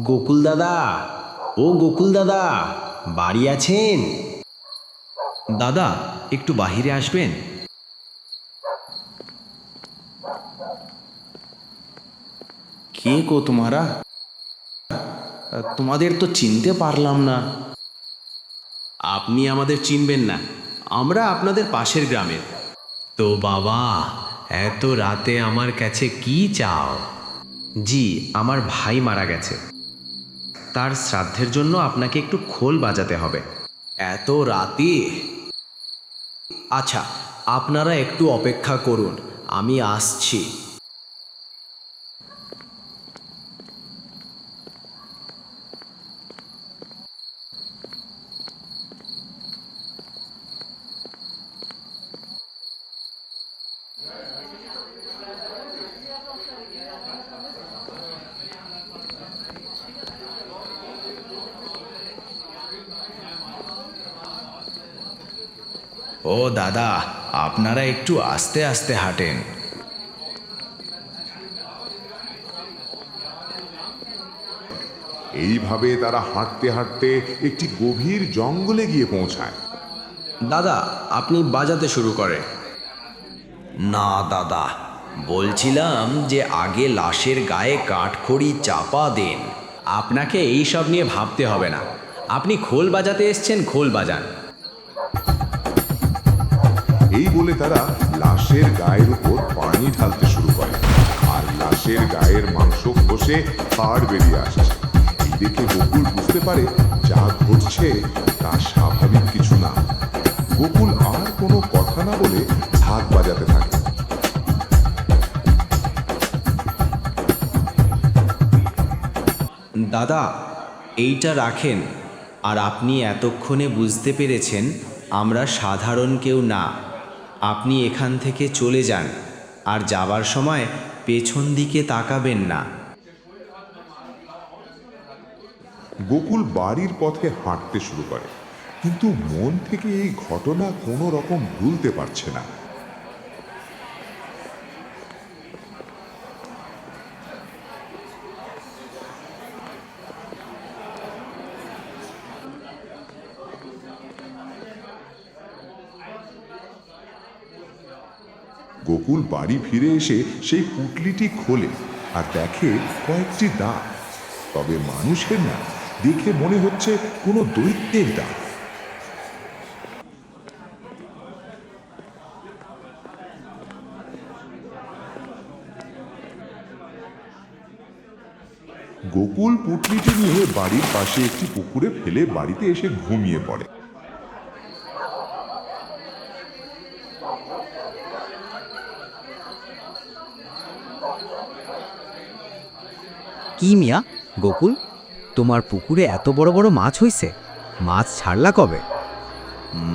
গোকুল দাদা, ও গোকুল দাদা, বাড়ি আছেন? দাদা, একটু বাহিরে আসবেন? কে গো তোমারা? তোমাদের তো চিনতে পারলাম না। আপনি আমাদের চিনবেন না, আমরা আপনাদের পাশের গ্রামের। তো বাবা, এত রাতে আমার কাছে কি চাও? জি, আমার ভাই মারা গেছে, তার শ্রাদ্ধের জন্য আপনাকে একটু খোল বাজাতে হবে। এত রাতে? আচ্ছা, আপনারা একটু অপেক্ষা করুন, আমি আসছি। ও দাদা, আপনারা একটু আস্তে আস্তে হাঁটেন। এইভাবে তারা হাঁটতে হাঁটতে একটি গভীর জঙ্গলে গিয়ে পৌঁছায়। দাদা, আপনি বাজাতে শুরু করেন। না দাদা, বলছিলাম যে আগে লাশের গায়ে কাঠখড়ি চাপা দেন। আপনাকে এই সব নিয়ে ভাবতে হবে না, আপনি খোল বাজাতে এসছেন, খোল বাজান। এই বলে তারা লাশের গায়ের উপর পানি ঢালতে শুরু করে, আর লাশের গায়ের মাংস খসে হাড় বেরিয়ে আসছে। এই দেখে গোকুল বুঝতে পারে যা ঘটছে তা স্বাভাবিক কিছু না। গোকুল আর কোনো কথা না বলে ঢাক বাজাতে থাকে। দাদা, এইটা রাখেন। আর আপনি এতক্ষণে বুঝতে পেরেছেন আমরা সাধারণ কেউ না। আপনি এখান থেকে চলে যান, আর যাবার সময় পেছন দিকে তাকাবেন না। গোকুল বাড়ির পথে হাঁটতে শুরু করে, কিন্তু মন থেকে এই ঘটনা কোনো রকম ভুলতে পারছে না। গোকুল বাড়ি ফিরে এসে সেই পুঁটলিটি খোলে আর দেখে কয়েকটি দাঁত, তবে মানুষের না, দেখে মনে হচ্ছে কোনো দৈত্যের দাঁত। গোকুল পুঁটলিটি নিয়ে বাড়ির পাশে একটি পুকুরে ফেলে বাড়িতে এসে ঘুমিয়ে পড়ে। কি মিয়া, গোকুল, তোমার পুকুরে এত বড় বড় মাছ হইছে? মাছ ছাড়লা কবে?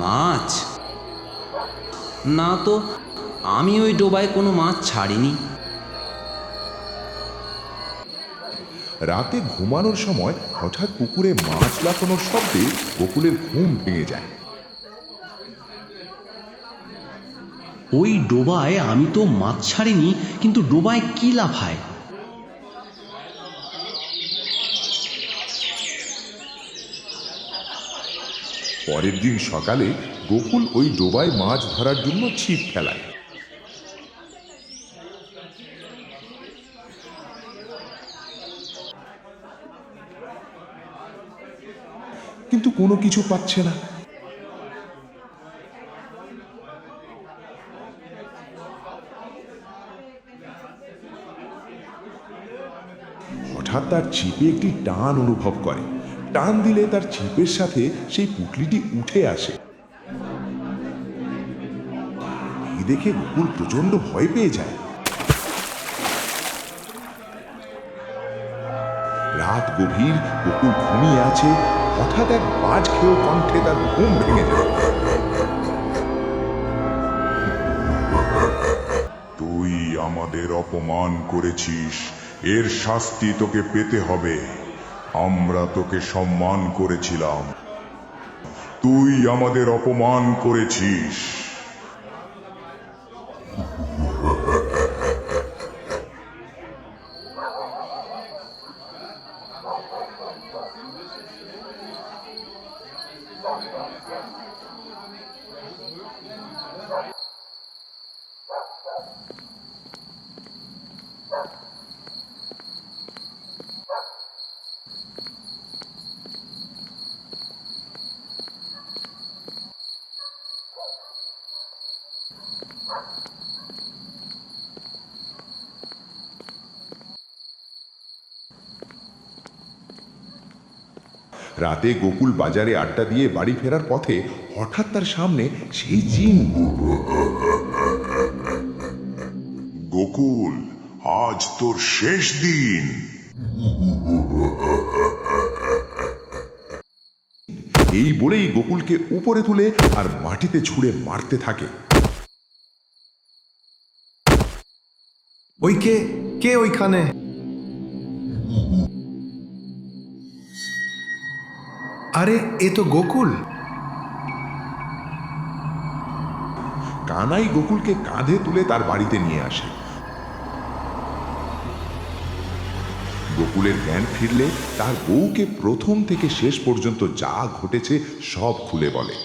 মাছ? না তো, আমি ওই ডোবায় কোনো মাছ ছাড়িনি। রাতে ঘুমানোর সময় হঠাৎ পুকুরে মাছ লাফানোর শব্দে গোকুলের ঘুম ভেঙে যায়। ওই ডোবায় আমি তো মাছ ছাড়িনি, কিন্তু ডোবায় কি লাফায়? পরের দিন সকালে গোকুল ওই ডোবায় মাছ ধরার জন্য ছিপ ফেলায়। কিন্তু কোনো কিছু পাচ্ছে না। হঠাৎ তার ছিপে একটি টান অনুভব করে। টান দিলে তার ছিপের সাথে সেই পুঁটলিটি উঠে আসে। এই দেখে গোকুল প্রচন্ড ভয় পেয়ে যায়। রাত গভীর, গোকুল ঘুমিয়ে আছে। হঠাৎ এক বাজ খেয়েও কণ্ঠে তার ঘুম ভেঙে যায়। তুই আমাদের অপমান করেছিস, এর শাস্তি তোকে পেতে হবে। আমরা তোকে সম্মান করেছিলাম, তুই আমাদের অপমান করেছিস। রাতে গোকুল বাজারে আড্ডা দিয়ে বাড়ি ফেরার পথে হঠাৎ তার সামনে সেই জিন। গোকুল, আজ তোর শেষ দিন। এই বলেই গোকুলকে উপরে তুলে আর মাটিতে ছুঁড়ে মারতে থাকে। ওই কে ওইখানে? আরে এ তো গোকুল। কানাই গোকুলকে কাঁধে তুলে তার বাড়িতে নিয়ে আসে। গোকুলের জ্ঞান ফিরলে তার বউকে প্রথম থেকে শেষ পর্যন্ত যা ঘটেছে সব খুলে বলে।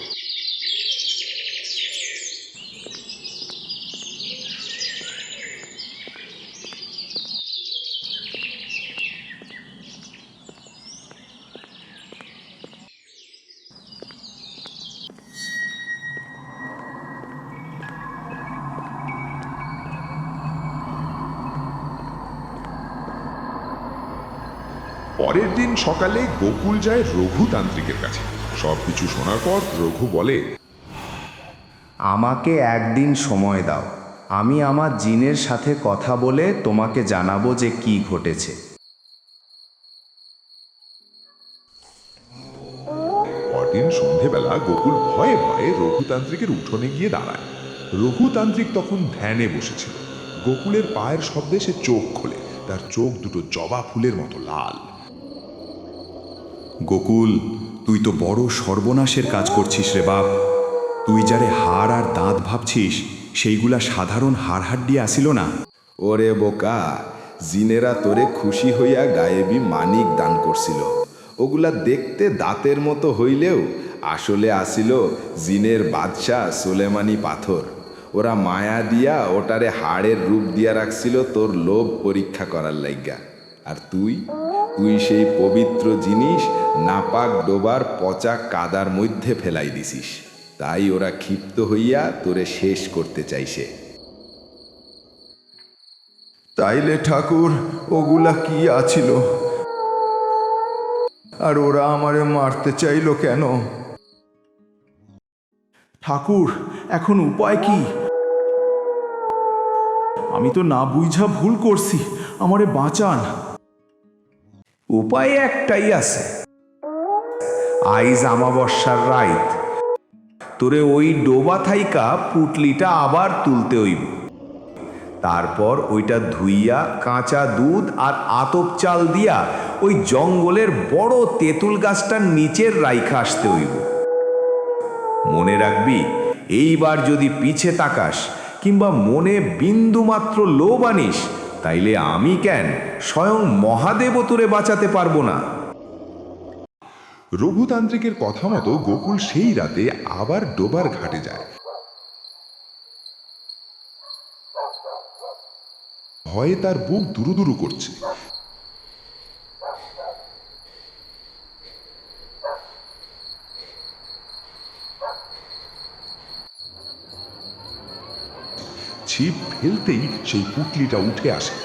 পরের দিন সকালে গোকুল যায় রঘুতান্ত্রিকের কাছে। সবকিছু শোনার পর রঘু বলে, আমাকে একদিন সময় দাও, আমি আমার জিনের সাথে কথা বলে তোমাকে জানাবো যে কি ঘটেছে। পরদিন সন্ধেবেলা গোকুল ভয়ে ভয়ে রঘুতান্ত্রিকের উঠোনে গিয়ে দাঁড়ায়। রঘুতান্ত্রিক তখন ধ্যানে বসেছিল। গোকুলের পায়ের শব্দে সে চোখ খোলে। তার চোখ দুটো জবা ফুলের মতো লাল। গোকুল, তুই তো বড় সর্বনাশের কাজ করছিস রে বাপ। তুই যারে হাড় আর দাঁত ভাবছিস, সেইগুলা সাধারণ হাড়হাড্ডি আসিল না। ওরে বোকা, জিনেরা তোরে খুশি হইয়া গায়েবী মানিক দান করছিল। ওগুলা দেখতে দাঁতের মতো হইলেও আসলে আসিল জিনের বাদশাহ সোলেমানি পাথর। ওরা মায়া দিয়া ওটারে হাড়ের রূপ দিয়া রাখছিল তোর লোভ পরীক্ষা করার লাইগা। আর তুই সেই পবিত্র জিনিস নাপাক ডোবার পচা কাদার মধ্যে ফেলাই দিছিস। তাই ওরা ক্ষিপ্ত হইয়া তোরে শেষ করতে চাইছে। তাইলে ঠাকুর, ওগুলা কি আছিল? আর ওরা আমারে মারতে চাইল কেন? ঠাকুর, এখন উপায় কি? আমি তো না বুঝা ভুল করছি, আমারে বাঁচান। উপায় একটাই আছে। আইজ আমাবস্যার রাইত তোরে ওই ডোবা থাইকা পুটলিটা আবার তুলতে হইব। তারপর ওইটা ধুইয়া কাঁচা দুধ আর আতপ চাল দিয়া ওই জঙ্গলের বড় তেঁতুল গাছটার নিচের রাইখা আসতে হইব। মনে রাখবি, এইবার যদি পিছে তাকাস কিংবা মনে বিন্দু মাত্র লোভ আনিস, তাইলে আমি কেন, স্বয়ং মহাদেবও তোরে বাঁচাতে পারবো না। রঘুতান্ত্রিকের কথা মতো গোকুল সেই রাতে আবার ডোবার ঘাটে যায়। ভয়ে তার বুক দুরুদুরু করছে। ছিপ ফেলতেই সেই পুটলিটা উঠে আসে।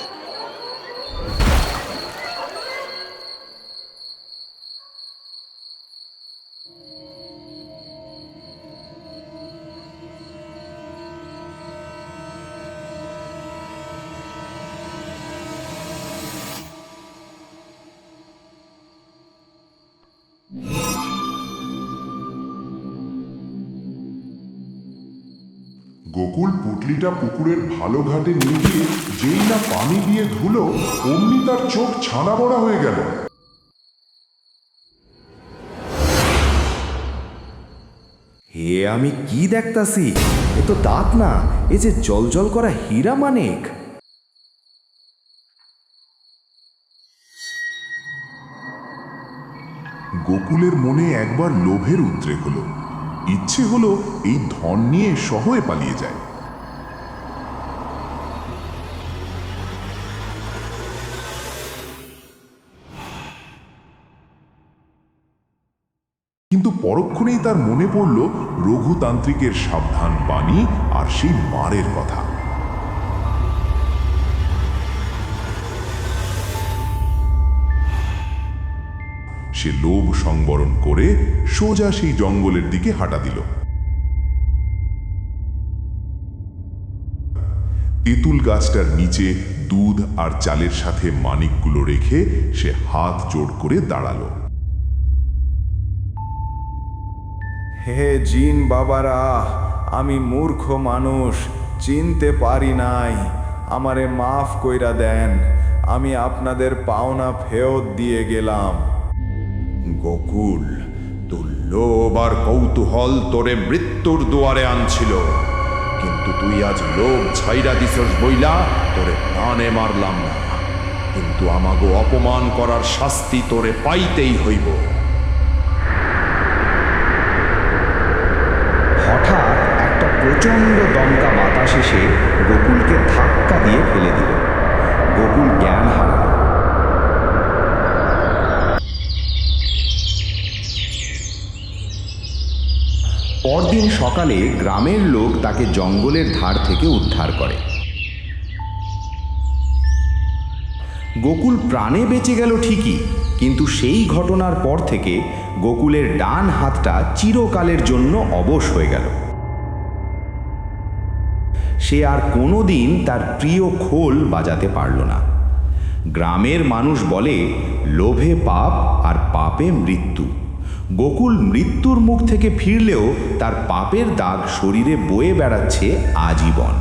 গোকুল পুটলিটা পুকুরের ভালো ঘাটে নিয়ে গিয়ে যেই না পানি দিয়ে ধুলো, অমনি তার চোখ ছানা বড়া হয়ে গেল। হে, আমি কি দেখতাছি? এ তো দাঁত না, এ যে জলজল করা হীরা মানিক। গোকুলের মনে একবার লোভের উদ্রেক হলো। ইচ্ছে হলো এই ধন নিয়ে শহরে পালিয়ে যায়। কিন্তু পরক্ষণেই তার মনে পড়ল রঘুতান্ত্রিকের সাবধান বাণী আর সেই মারের কথা। সে লোভ সংবরণ করে সোজা সেই জঙ্গলের দিকে হাঁটা দিল। তেঁতুল গাছটার নিচে দুধ আর চালের সাথে মানিকগুলো রেখে সে হাত জোড় করে দাঁড়ালো। হে জিন বাবারা, আমি মূর্খ মানুষ, চিনতে পারি নাই, আমারে মাফ কইরা দেন, আমি আপনাদের পাওনা ফেরত দিয়ে গেলাম। গোকুল, তোর লোভ আর কৌতূহল তোরে মৃত্যুর দুয়ারে আনছিল, কিন্তু তুই আজ লোভ ছাইরা দিছস বইলা তোরে প্রাণে মারলাম না, কিন্তু আমাগো অপমান করার শাস্তি তোরে পাইতেই হইব। হঠাৎ একটা প্রচণ্ড দমকা বাতাস এসে গোকুলকে ধাক্কা দিয়ে ফেলে দিল। গোকুল জ্ঞান হারাল। পরদিন সকালে গ্রামের লোক তাকে জঙ্গলের ধার থেকে উদ্ধার করে। গোকুল প্রাণে বেঁচে গেল ঠিকই, কিন্তু সেই ঘটনার পর থেকে গোকুলের ডান হাতটা চিরকালের জন্য অবশ হয়ে গেল। সে আর কোনোদিন তার প্রিয় খোল বাজাতে পারল না। গ্রামের মানুষ বলে, লোভে পাপ আর পাপে মৃত্যু। গোকুল মৃত্যুর মুখ থেকে ফিরলেও তার পাপের দাগ শরীরে বয়ে বেড়াচ্ছে আজীবন।